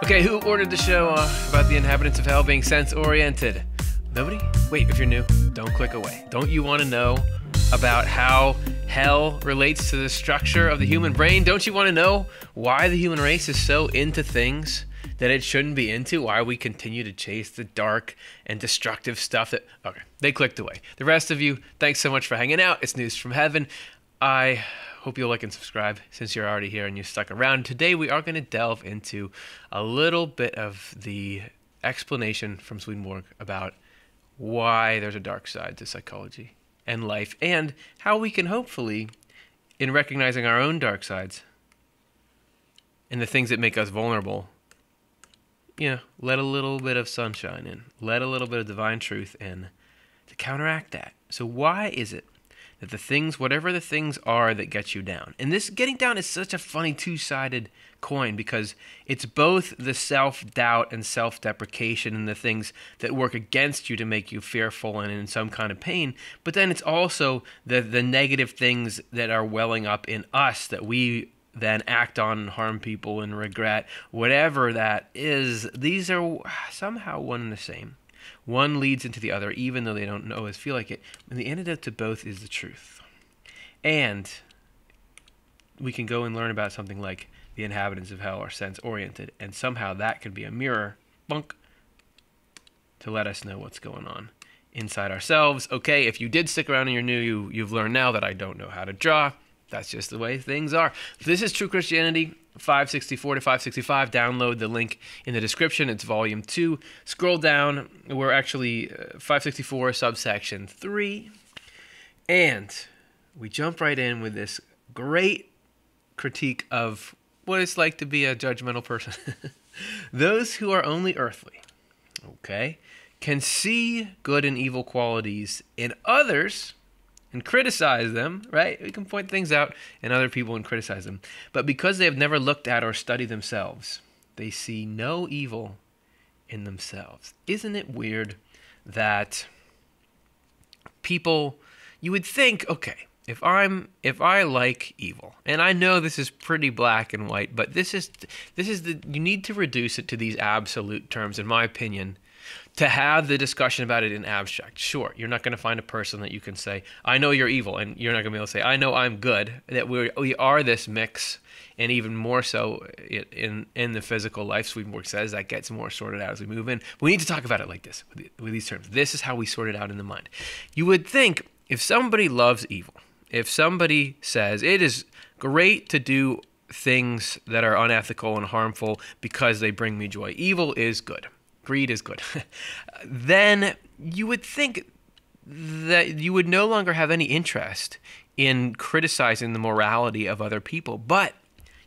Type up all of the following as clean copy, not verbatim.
Okay, who ordered the show about the inhabitants of hell being sense-oriented? Nobody? Wait, if you're new, don't click away. Don't you want to know about how hell relates to the structure of the human brain? Don't you want to know why the human race is so into things that it shouldn't be into? Why we continue to chase the dark and destructive stuff that... Okay, they clicked away. The rest of you, thanks so much for hanging out. It's News from Heaven. I hope you'll like and subscribe since you're already here and you stuck around. Today we are going to delve into a little bit of the explanation from Swedenborg about why there's a dark side to psychology and life, and how we can hopefully, in recognizing our own dark sides and the things that make us vulnerable, let a little bit of sunshine in, let a little bit of divine truth in to counteract that. So why is it that the things, whatever the things are that get you down, and this getting down is such a funny two-sided coin, because it's both the self-doubt and self-deprecation and the things that work against you to make you fearful and in some kind of pain, but then it's also the negative things that are welling up in us that we then act on and harm people and regret, whatever that is. These are somehow one and the same. One leads into the other, even though they don't always feel like it. And the antidote to both is the truth. And we can go and learn about something like the inhabitants of hell are sense-oriented, and somehow that could be a mirror, bunk, to let us know what's going on inside ourselves. Okay, if you did stick around and you're new, you've learned now that I don't know how to draw. That's just the way things are. This is True Christianity, 564 to 565. Download the link in the description. It's volume 2. Scroll down. We're actually 564 subsection 3. And we jump right in with this great critique of what it's like to be a judgmental person. Those who are only earthly, okay, can see good and evil qualities in others and criticize them, right? We can point things out in other people and criticize them. But because they have never looked at or studied themselves, they see no evil in themselves. Isn't it weird that people, you would think, okay, if I like evil, and I know this is pretty black and white, but this is you need to reduce it to these absolute terms, in my opinion, to have the discussion about it in abstract. Sure, you're not going to find a person that you can say, I know you're evil, and you're not going to be able to say, I know I'm good, that we are this mix, and even more so in the physical life. Swedenborg says that gets more sorted out as we move in. We need to talk about it like this, with these terms. This is how we sort it out in the mind. You would think if somebody loves evil, if somebody says it is great to do things that are unethical and harmful because they bring me joy, evil is good, greed is good, then you would think that you would no longer have any interest in criticizing the morality of other people. But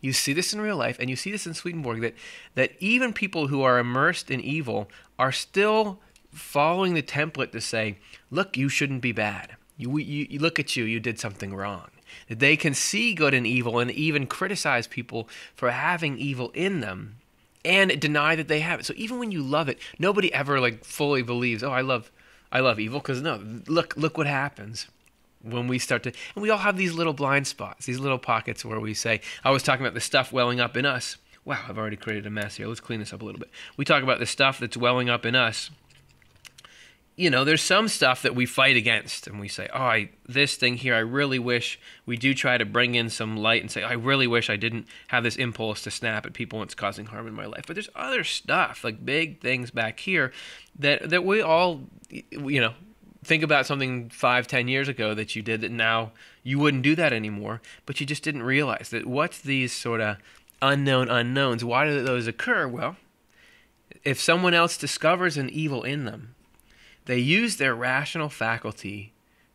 you see this in real life, and you see this in Swedenborg, that even people who are immersed in evil are still following the template to say, look, you shouldn't be bad. You look at you, you did something wrong. That they can see good and evil and even criticize people for having evil in them and deny that they have it. So even when you love it, nobody ever fully believes, oh, I love evil, because no, look what happens when we start to, and we all have these little blind spots, these little pockets where we say, I was talking about the stuff welling up in us. Wow, I've already created a mess here. Let's clean this up a little bit. We talk about the stuff that's welling up in us. There's some stuff that we fight against, and we say, oh, this thing here, I really wish, we do try to bring in some light and say, I really wish I didn't have this impulse to snap at people and it's causing harm in my life. But there's other stuff, like big things back here, that we all, think about something 5-10 years ago that you did that now you wouldn't do that anymore, but you just didn't realize that. What's these sort of unknown unknowns? Why do those occur? Well, if someone else discovers an evil in them, they use their rational faculty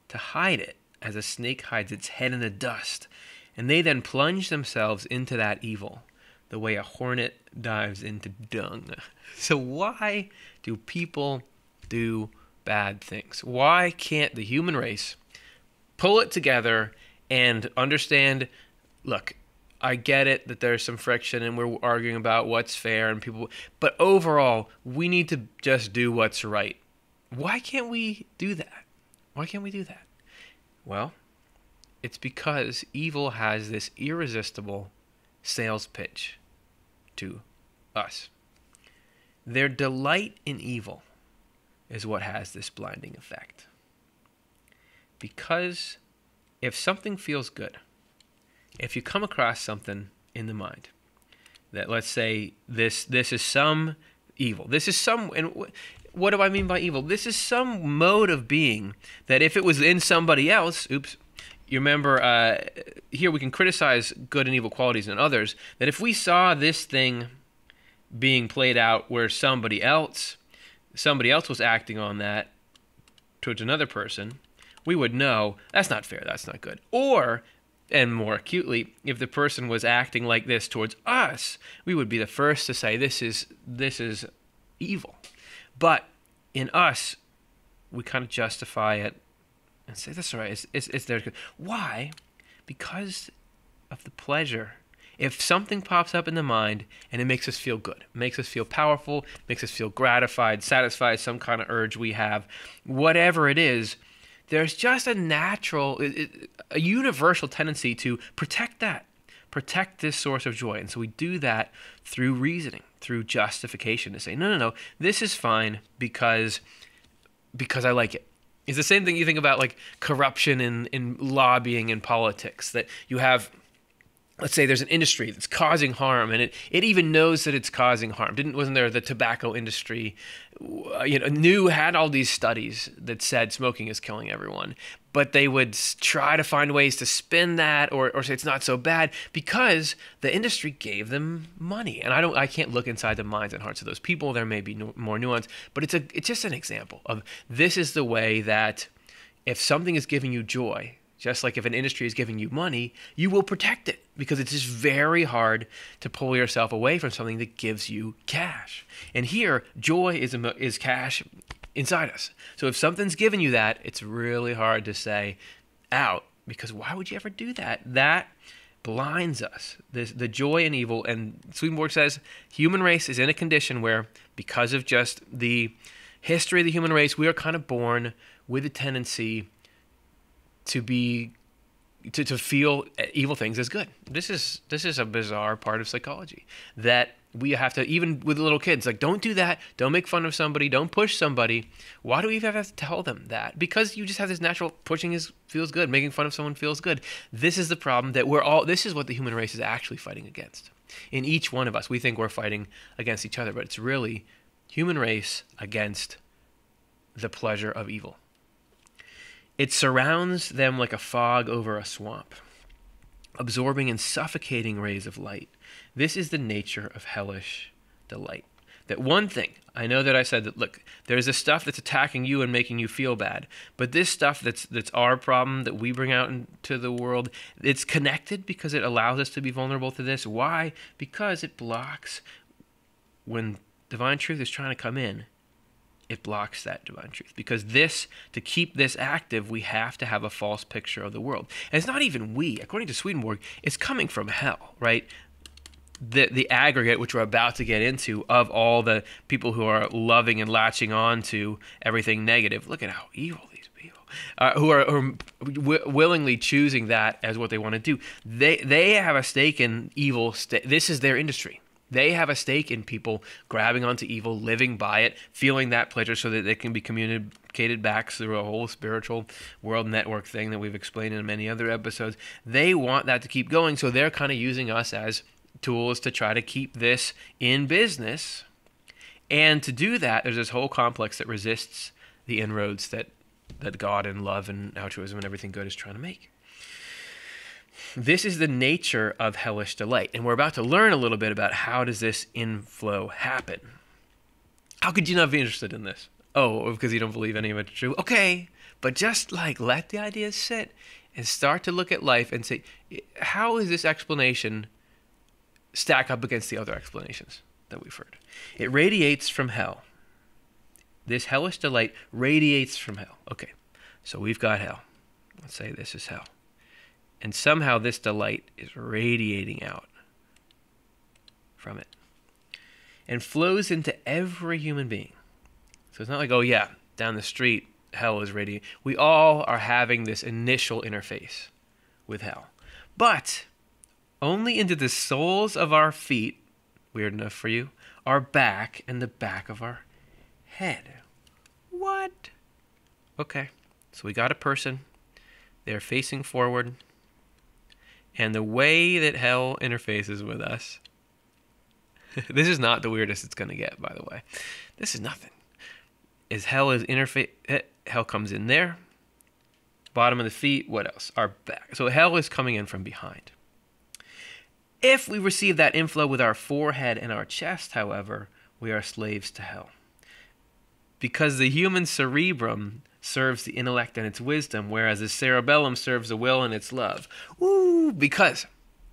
to hide it, as a snake hides its head in the dust, and they then plunge themselves into that evil the way a hornet dives into dung. So why do people do bad things? Why can't the human race pull it together and understand, look, I get it that there's some friction and we're arguing about what's fair and people, but overall, we need to just do what's right. Why can't we do that? Why can't we do that? Well, it's because evil has this irresistible sales pitch to us. Their delight in evil is what has this blinding effect. Because if something feels good, if you come across something in the mind that, let's say, this is some evil, this is some, and what do I mean by evil? This is some mode of being that if it was in somebody else, oops, you remember, here we can criticize good and evil qualities in others, that if we saw this thing being played out where somebody else was acting on that towards another person, we would know that's not fair, that's not good. Or, and more acutely, if the person was acting like this towards us, we would be the first to say this is evil. But in us, we kind of justify it and say that's all right. It's there. Why? Because of the pleasure. If something pops up in the mind and it makes us feel good, makes us feel powerful, makes us feel gratified, satisfies some kind of urge we have, whatever it is, there's just a natural, a universal tendency to protect that, protect this source of joy. And so we do that through reasoning, through justification, to say, no, this is fine because I like it. It's the same thing you think about, like corruption in lobbying and politics, that you have, let's say there's an industry that's causing harm, and it even knows that it's causing harm. Wasn't there the tobacco industry, had all these studies that said smoking is killing everyone, but they would try to find ways to spin that or say it's not so bad because the industry gave them money. And I can't look inside the minds and hearts of those people. There may be more nuance, but it's just an example of this is the way that if something is giving you joy, just like if an industry is giving you money, you will protect it because it's just very hard to pull yourself away from something that gives you cash. And here, joy is cash inside us. So if something's giving you that, it's really hard to say out, because why would you ever do that? That blinds us. The joy and evil, and Swedenborg says human race is in a condition where, because of just the history of the human race, we are kind of born with a tendency to feel evil things as good. This is a bizarre part of psychology that we have to, even with little kids, like, don't do that, don't make fun of somebody, don't push somebody. Why do we even have to tell them that? Because you just have this natural pushing feels good, making fun of someone feels good. This is the problem that this is what the human race is actually fighting against. In each one of us, we think we're fighting against each other, but it's really human race against the pleasure of evil. It surrounds them like a fog over a swamp, absorbing and suffocating rays of light. This is the nature of hellish delight. That one thing, I know that I said that, look, there's this stuff that's attacking you and making you feel bad, but this stuff that's our problem that we bring out into the world, it's connected because it allows us to be vulnerable to this. Why? Because it blocks, when divine truth is trying to come in, it blocks that divine truth. Because to keep this active, we have to have a false picture of the world. And it's not even we. According to Swedenborg, it's coming from hell, right? The aggregate, which we're about to get into, of all the people who are loving and latching on to everything negative. Look at how evil these people who are willingly choosing that as what they want to do. They have a stake in evil. This is their industry. They have a stake in people grabbing onto evil, living by it, feeling that pleasure so that they can be communicated back through a whole spiritual world network thing that we've explained in many other episodes. They want that to keep going, so they're kind of using us as tools to try to keep this in business. And to do that, there's this whole complex that resists the inroads that God and love and altruism and everything good is trying to make. This is the nature of hellish delight, and we're about to learn a little bit about how does this inflow happen. How could you not be interested in this? Oh, because you don't believe any of it's true? Okay, but just let the ideas sit and start to look at life and say, how is this explanation stack up against the other explanations that we've heard? It radiates from hell. This hellish delight radiates from hell. Okay, so we've got hell. Let's say this is hell. And somehow this delight is radiating out from it and flows into every human being. So it's not like, oh yeah, down the street, hell is radiating. We all are having this initial interface with hell. But only into the soles of our feet Weird enough for you? Our back and the back of our head. What? Okay, so we got a person. They're facing forward. And the way that hell interfaces with us, this is not the weirdest it's going to get, by the way. This is nothing. Hell comes in there. Bottom of the feet, what else? Our back. So hell is coming in from behind. If we receive that inflow with our forehead and our chest, however, we are slaves to hell. Because the human cerebrum serves the intellect and its wisdom, whereas the cerebellum serves the will and its love. Ooh, because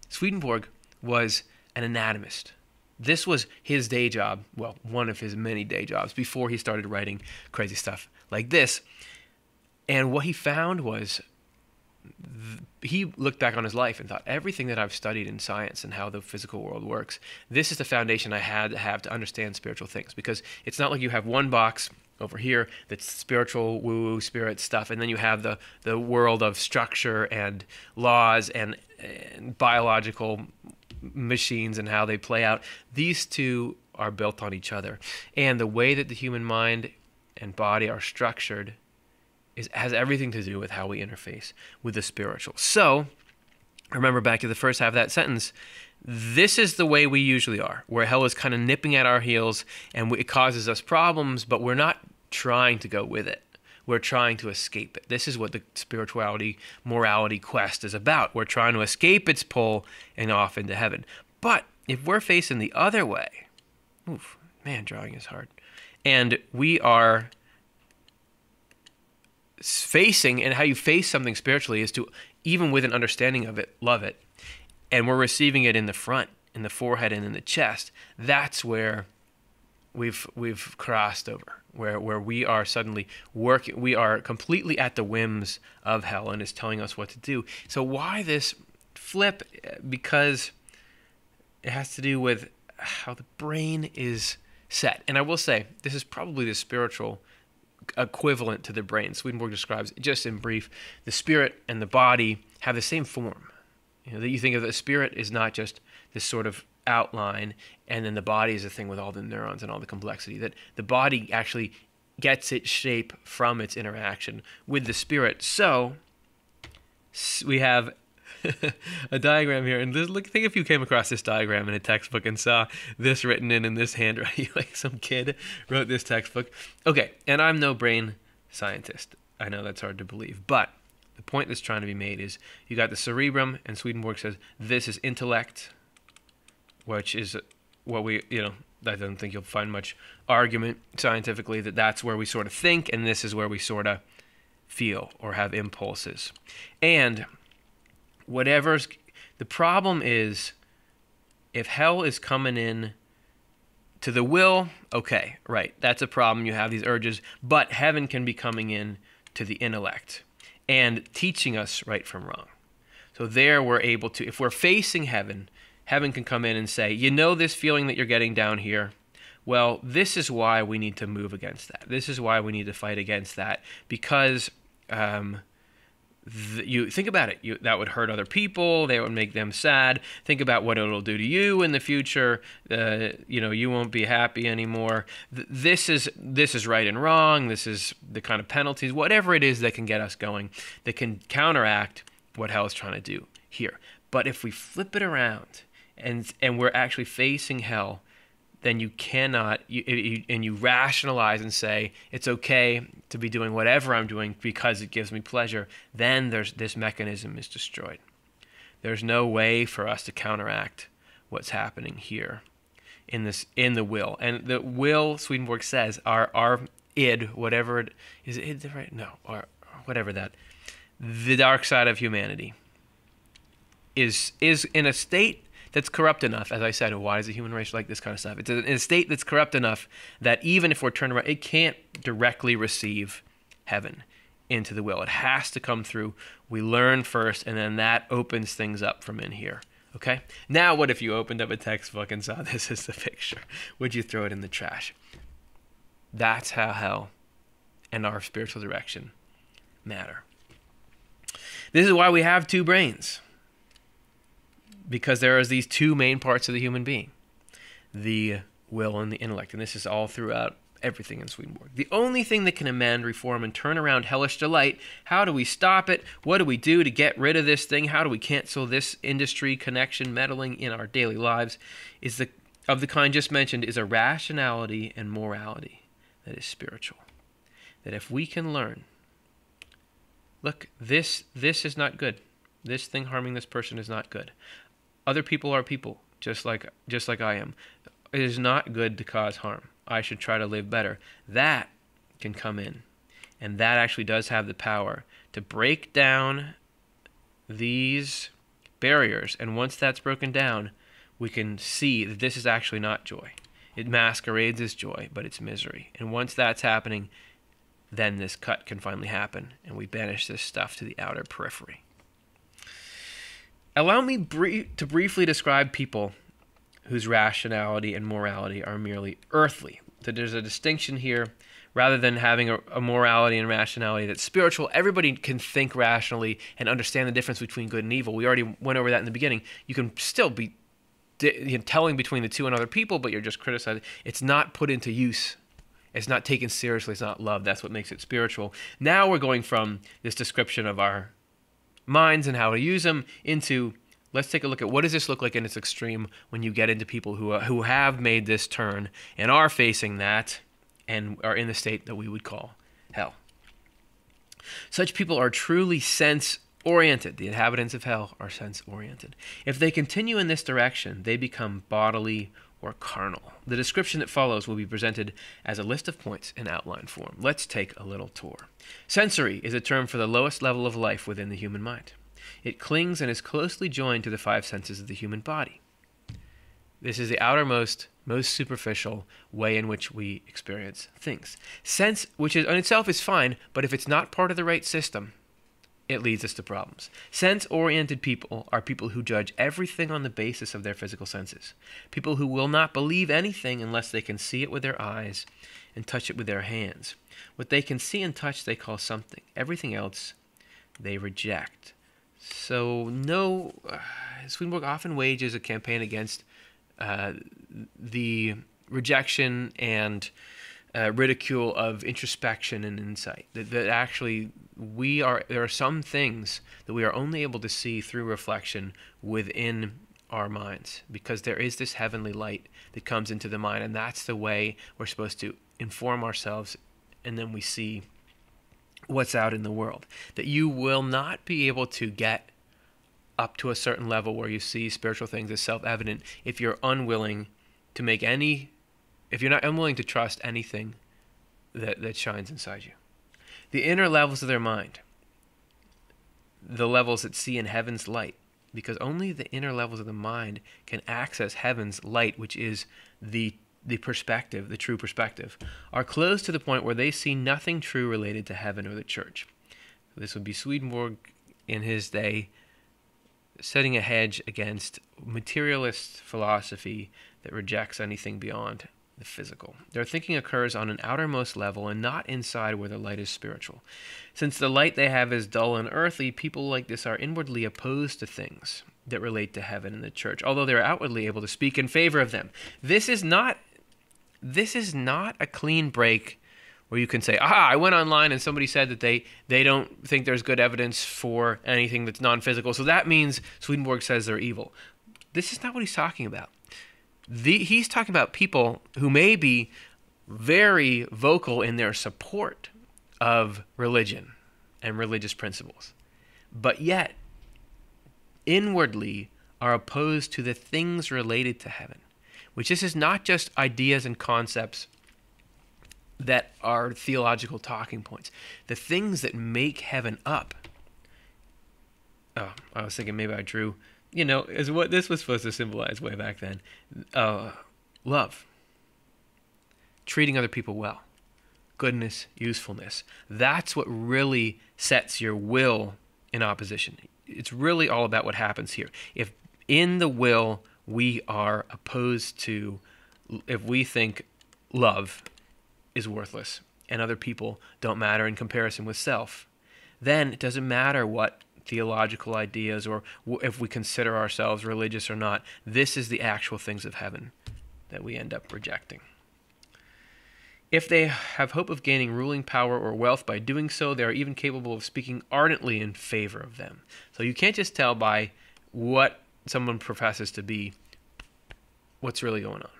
Swedenborg was an anatomist. This was his day job, well, one of his many day jobs, before he started writing crazy stuff like this. And what he found was, he looked back on his life and thought, everything that I've studied in science and how the physical world works, this is the foundation I had to have to understand spiritual things. Because it's not like you have one box over here that's spiritual, woo-woo, spirit stuff, and then you have the world of structure and laws and biological machines and how they play out. These two are built on each other. And the way that the human mind and body are structured has everything to do with how we interface with the spiritual. So, remember back to the first half of that sentence, this is the way we usually are, where hell is kind of nipping at our heels and it causes us problems, but we're not trying to go with it. We're trying to escape it. This is what the spirituality, morality quest is about. We're trying to escape its pull and off into heaven. But if we're facing the other way, oof, man, drawing is hard. And we are facing, and how you face something spiritually is to, even with an understanding of it, love it. And we're receiving it in the front, in the forehead and in the chest. That's where we've crossed over, where we are suddenly working, we are completely at the whims of hell and is telling us what to do. So why this flip? Because it has to do with how the brain is set. And I will say, this is probably the spiritual equivalent to the brain. Swedenborg describes, just in brief, the spirit and the body have the same form. You know, that you think of the spirit is not just this sort of outline, and then the body is a thing with all the neurons and all the complexity. That the body actually gets its shape from its interaction with the spirit. So we have a diagram here, and think if you came across this diagram in a textbook and saw this written in this handwriting, like some kid wrote this textbook. Okay, and I'm no brain scientist. I know that's hard to believe, but the point that's trying to be made is you got the cerebrum, and Swedenborg says this is intellect, which is what we, I don't think you'll find much argument scientifically that that's where we sort of think, and this is where we sort of feel or have impulses. And the problem is, if hell is coming in to the will, okay, right, that's a problem. You have these urges, but heaven can be coming in to the intellect and teaching us right from wrong. So there we're able to, if we're facing heaven, heaven can come in and say, this feeling that you're getting down here, well, this is why we need to move against that. This is why we need to fight against that, because you think about it, that would hurt other people, that would make them sad. Think about what it'll do to you in the future. You won't be happy anymore. This is right and wrong. This is the kind of penalties, whatever it is that can get us going, that can counteract what hell is trying to do here. But if we flip it around and we're actually facing hell, then you cannot, and you rationalize and say, it's okay to be doing whatever I'm doing because it gives me pleasure, then this mechanism is destroyed. There's no way for us to counteract what's happening here in the will. And the will, Swedenborg says, our id, whatever it is, id right? No, or whatever that, the dark side of humanity is in a state that's corrupt enough, as I said, why is the human race like this kind of stuff? It's in a state that's corrupt enough that even if we're turned around, it can't directly receive heaven into the will. It has to come through. We learn first, and then that opens things up from in here. Okay? Now what if you opened up a textbook and saw this as the picture? Would you throw it in the trash? That's how hell and our spiritual direction matter. This is why we have two brains. Because there are these two main parts of the human being. the will and the intellect. And this is all throughout everything in Swedenborg. The only thing that can amend, reform, and turn around hellish delight, how do we stop it? What do we do to get rid of this thing? How do we cancel this industry connection meddling in our daily lives? Of the kind just mentioned is a rationality and morality that is spiritual. That if we can learn, look, this is not good. This thing harming this person is not good. Other people are people, just like I am. It is not good to cause harm. I should try to live better. That can come in. And that actually does have the power to break down these barriers. And once that's broken down, we can see that this is actually not joy. It masquerades as joy, but it's misery. And once that's happening, then this cut can finally happen, and we banish this stuff to the outer periphery. Allow me to briefly describe people whose rationality and morality are merely earthly. That there's a distinction here. Rather than having a morality and rationality that's spiritual, everybody can think rationally and understand the difference between good and evil. We already went over that in the beginning. You can still be telling between the two and other people, but you're just criticizing. It's not put into use. It's not taken seriously. It's not loved. That's what makes it spiritual. Now we're going from this description of our minds and how to use them into, let's take a look at what does this look like in its extreme when you get into people who have made this turn and are facing that and are in the state that we would call hell. Such people are truly sense-oriented. The inhabitants of hell are sense-oriented. If they continue in this direction, they become bodily or carnal. The description that follows will be presented as a list of points in outline form. Let's take a little tour. Sensory is a term for the lowest level of life within the human mind. It clings and is closely joined to the five senses of the human body. This is the outermost, most superficial way in which we experience things. Sense, which is in itself is fine, but if it's not part of the right system, it leads us to problems. Sense-oriented people are people who judge everything on the basis of their physical senses. People who will not believe anything unless they can see it with their eyes and touch it with their hands. What they can see and touch they call something. Everything else they reject. So Swedenborg often wages a campaign against the rejection and ridicule of introspection and insight. That actually there are some things that we are only able to see through reflection within our minds, because there is this heavenly light that comes into the mind, and that's the way we're supposed to inform ourselves, and then we see what's out in the world. That you will not be able to get up to a certain level where you see spiritual things as self-evident if you're unwilling to if you're not unwilling to trust anything that shines inside you. The inner levels of their mind, the levels that see in heaven's light, because only the inner levels of the mind can access heaven's light, which is the perspective, the true perspective, are closed to the point where they see nothing true related to heaven or the church. This would be Swedenborg in his day setting a hedge against materialist philosophy that rejects anything beyond the physical. Their thinking occurs on an outermost level and not inside where the light is spiritual. Since the light they have is dull and earthly, people like this are inwardly opposed to things that relate to heaven and the church, although they're outwardly able to speak in favor of them. This is not a clean break where you can say, I went online and somebody said that they don't think there's good evidence for anything that's non-physical, so that means Swedenborg says they're evil. This is not what he's talking about. He's talking about people who may be very vocal in their support of religion and religious principles, but yet inwardly are opposed to the things related to heaven, which this is not just ideas and concepts that are theological talking points. The things that make heaven up. Oh, I was thinking maybe I drew, is what this was supposed to symbolize way back then. Love. Treating other people well. Goodness, usefulness. That's what really sets your will in opposition. It's really all about what happens here. If in the will we are opposed to, if we think love is worthless and other people don't matter in comparison with self, then it doesn't matter what theological ideas or if we consider ourselves religious or not. This is the actual things of heaven that we end up rejecting. If they have hope of gaining ruling power or wealth by doing so, they are even capable of speaking ardently in favor of them. So you can't just tell by what someone professes to be what's really going on.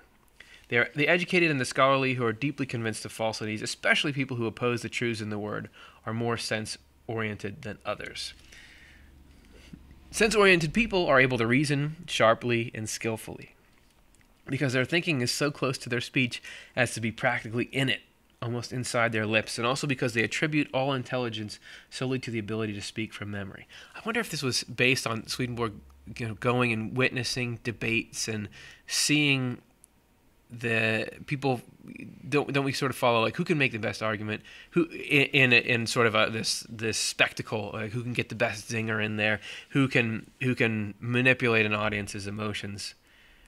They are the educated and the scholarly who are deeply convinced of falsities, especially people who oppose the truths in the word, are more sense-oriented than others. Sense-oriented people are able to reason sharply and skillfully, because their thinking is so close to their speech as to be practically in it, almost inside their lips, and also because they attribute all intelligence solely to the ability to speak from memory. I wonder if this was based on Swedenborg, going and witnessing debates and seeing the people. Don't we sort of follow, like, who can make the best argument, who in sort of this spectacle, like who can get the best zinger in there, who can manipulate an audience's emotions,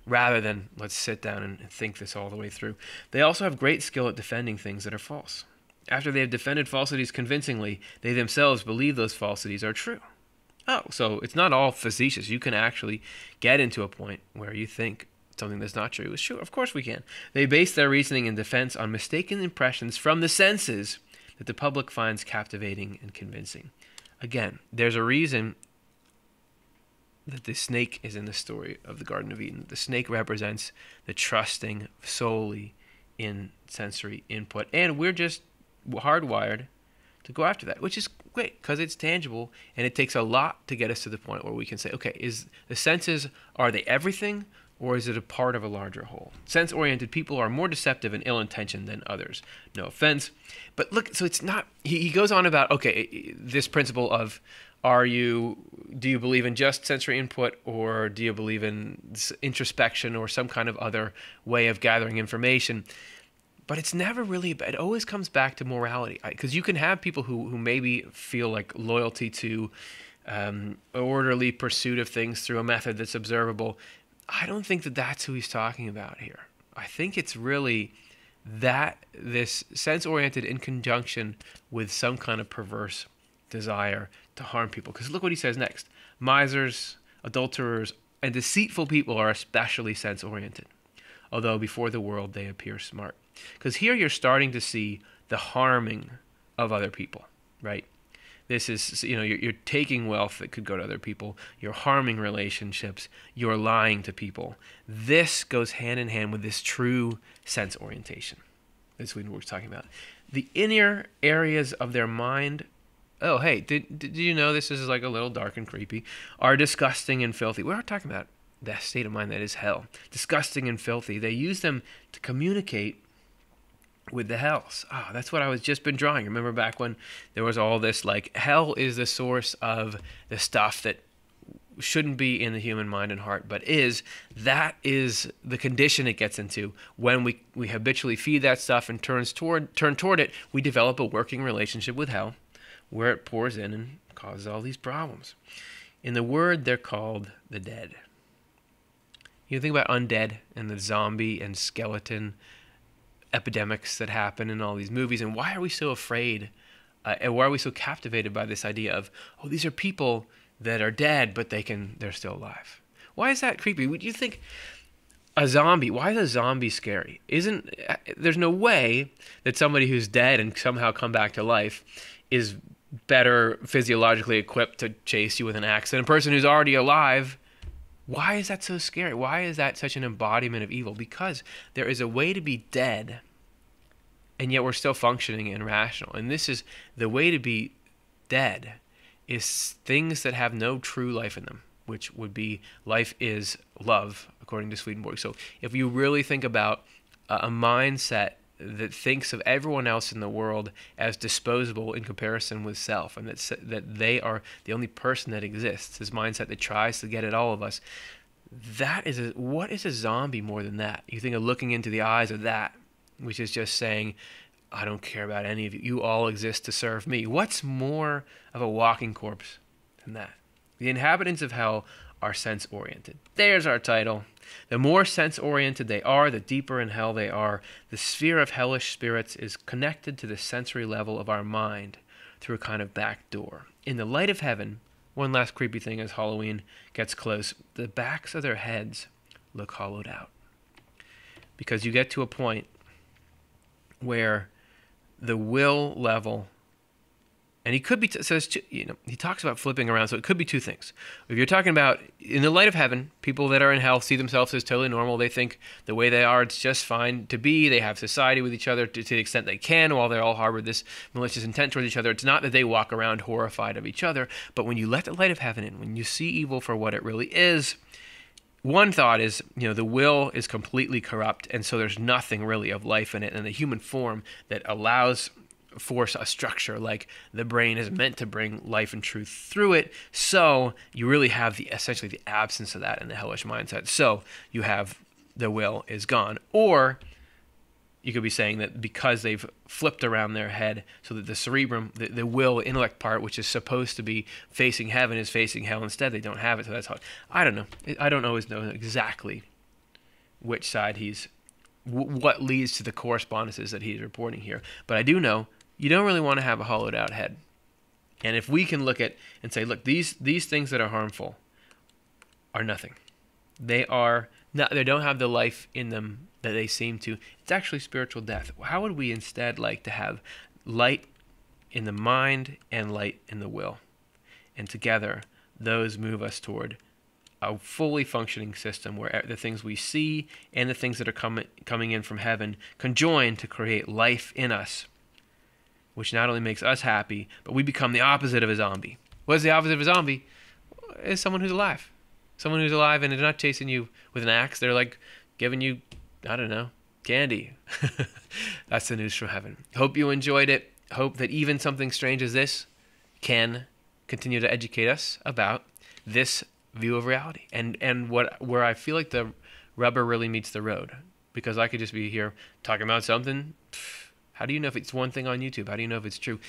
rather than let's sit down and think this all the way through. They also have great skill at defending things that are false. After they have defended falsities convincingly, they themselves believe those falsities are true. Oh, so it's not all facetious. You can actually get into a point where you think something that's not true is true. Of course we can. They base their reasoning and defense on mistaken impressions from the senses that the public finds captivating and convincing. Again, there's a reason that the snake is in the story of the Garden of Eden. The snake represents the trusting solely in sensory input, and we're just hardwired to go after that, which is great because it's tangible, and it takes a lot to get us to the point where we can say, okay, is the senses, are they everything, or is it a part of a larger whole? Sense-oriented people are more deceptive and ill-intentioned than others. No offense. But look, so it's not, he goes on about, okay, this principle of, do you believe in just sensory input, or do you believe in introspection or some kind of other way of gathering information? But it's never really, it always comes back to morality. Because you can have people who maybe feel like loyalty to orderly pursuit of things through a method that's observable. I don't think that that's who he's talking about here. I think it's really that this sense-oriented in conjunction with some kind of perverse desire to harm people. Because look what he says next. Misers, adulterers, and deceitful people are especially sense-oriented, although before the world they appear smart. Because here you're starting to see the harming of other people, right? This is, you're taking wealth that could go to other people. You're harming relationships. You're lying to people. This goes hand in hand with this true sense orientation that Swedenborg's talking about. The inner areas of their mind, oh, hey, did you know this is like a little dark and creepy, are disgusting and filthy. We're not talking about that state of mind that is hell. Disgusting and filthy. They use them to communicate with the hells. That's what I was just been drawing. Remember back when there was all this, like, hell is the source of the stuff that shouldn't be in the human mind and heart, but that is the condition it gets into. When we habitually feed that stuff and turn toward it, we develop a working relationship with hell, where it pours in and causes all these problems. In the word, they're called the dead. You think about undead and the zombie and skeleton epidemics that happen in all these movies, and why are we so afraid, and why are we so captivated by this idea of, oh, these are people that are dead, but they're still alive? Why is that creepy? Would you think a zombie? Why is a zombie scary? There's no way that somebody who's dead and somehow come back to life is better physiologically equipped to chase you with an axe than a person who's already alive. Why is that so scary? Why is that such an embodiment of evil? Because there is a way to be dead, and yet we're still functioning and rational. And this is the way to be dead, is things that have no true life in them, which would be life is love, according to Swedenborg. So if you really think about a mindset that thinks of everyone else in the world as disposable in comparison with self, and that they are the only person that exists, this mindset that tries to get at all of us, what is a zombie more than that? You think of looking into the eyes of that, which is just saying, I don't care about any of you. You all exist to serve me. What's more of a walking corpse than that? The inhabitants of hell are sense-oriented. There's our title. The more sense-oriented they are, the deeper in hell they are. The sphere of hellish spirits is connected to the sensory level of our mind through a kind of back door. In the light of heaven, one last creepy thing as Halloween gets close, the backs of their heads look hollowed out. because you get to a point where the will level, and he could be, he talks about flipping around, so it could be two things. If you're talking about, in the light of heaven, people that are in hell see themselves as totally normal. They think the way they are, it's just fine to be. They have society with each other to the extent they can while they all harbor this malicious intent towards each other. It's not that they walk around horrified of each other, but when you let the light of heaven in, when you see evil for what it really is, one thought is, the will is completely corrupt, and so there's nothing really of life in it, and the human form that allows force a structure like the brain is meant to bring life and truth through it. So you really have essentially the absence of that in the hellish mindset. So you have the will is gone. Or you could be saying that because they've flipped around their head so that the cerebrum, the will, intellect part, which is supposed to be facing heaven, is facing hell instead. They don't have it. So that's how, I don't know. I don't always know exactly which side what leads to the correspondences that he's reporting here. But I do know you don't really want to have a hollowed out head. And if we can look at and say, look, these things that are harmful are nothing. They don't have the life in them that they seem to. It's actually spiritual death. How would we instead like to have light in the mind and light in the will? And together, those move us toward a fully functioning system where the things we see and the things that are coming in from heaven conjoin to create life in us, which not only makes us happy, but we become the opposite of a zombie. What is the opposite of a zombie? Is someone who's alive. Someone who's alive and they're not chasing you with an axe. They're like giving you, I don't know, candy. That's the news from heaven. Hope you enjoyed it. Hope that even something strange as this can continue to educate us about this view of reality and where I feel like the rubber really meets the road. Because I could just be here talking about something. How do you know if it's one thing on YouTube? How do you know if it's true?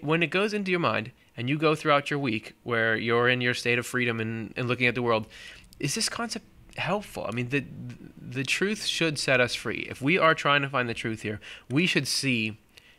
When it goes into your mind and you go throughout your week where you're in your state of freedom and looking at the world, is this concept helpful? I mean, the truth should set us free. If we are trying to find the truth here, we should see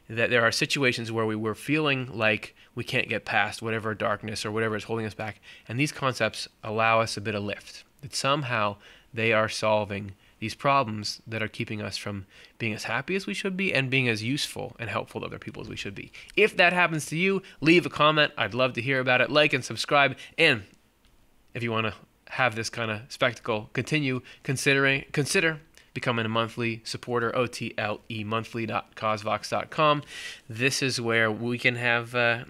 that there are situations where we were feeling like we can't get past whatever darkness or whatever is holding us back. And these concepts allow us a bit of lift. That somehow they are solving these problems that are keeping us from being as happy as we should be and being as useful and helpful to other people as we should be. If that happens to you, leave a comment. I'd love to hear about it. Like and subscribe. And if you want to have this kind of spectacle continue, consider becoming a monthly supporter, OTLE monthly.causevox.com. This is where we can have a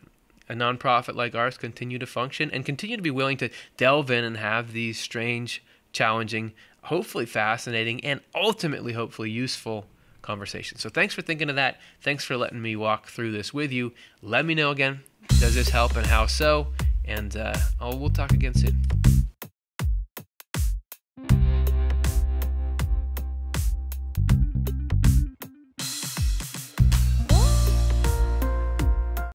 nonprofit like ours continue to function and continue to be willing to delve in and have these strange, challenging, hopefully fascinating, and ultimately hopefully useful conversations. So thanks for thinking of that. Thanks for letting me walk through this with you. Let me know again, does this help and how so? And we'll talk again soon.